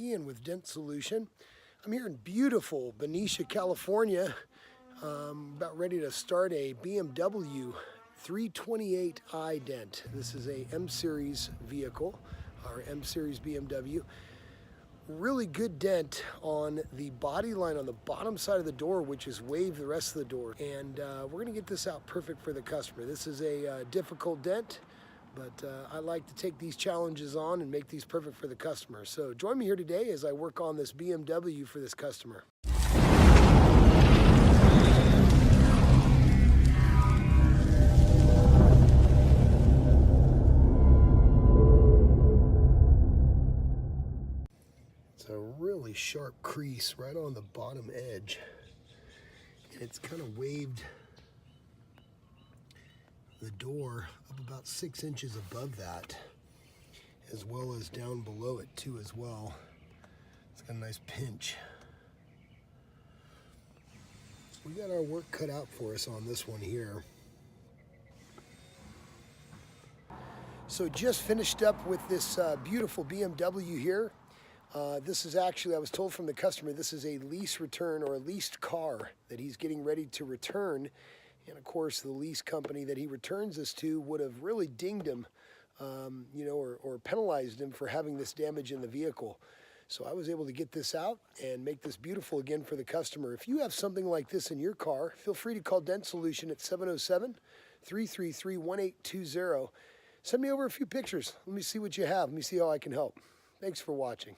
Ian with Dent Solution. I'm here in beautiful Benecia, California. About ready to start a BMW 328i Dent. This is a M Series vehicle, or M Series BMW. Really good dent on the body line on the bottom side of the door, which is waved the rest of the door. And we're gonna get this out perfect for the customer. This is a difficult dent, but I like to take these challenges on and make these perfect for the customer. So join me here today as I work on this BMW for this customer. It's a really sharp crease right on the bottom edge. And it's kind of waved the door up about 6 inches above that, as well as down below it too as well. It's got a nice pinch. So we got our work cut out for us on this one here. So just finished up with this beautiful BMW here. This is actually, I was told from the customer, this is a lease return or a leased car that he's getting ready to return. And of course, the lease company that he returns this to would have really dinged him, or penalized him for having this damage in the vehicle. So I was able to get this out and make this beautiful again for the customer. If you have something like this in your car, feel free to call Dent Solution at 707-333-1820. Send me over a few pictures. Let me see what you have. Let me see how I can help. Thanks for watching.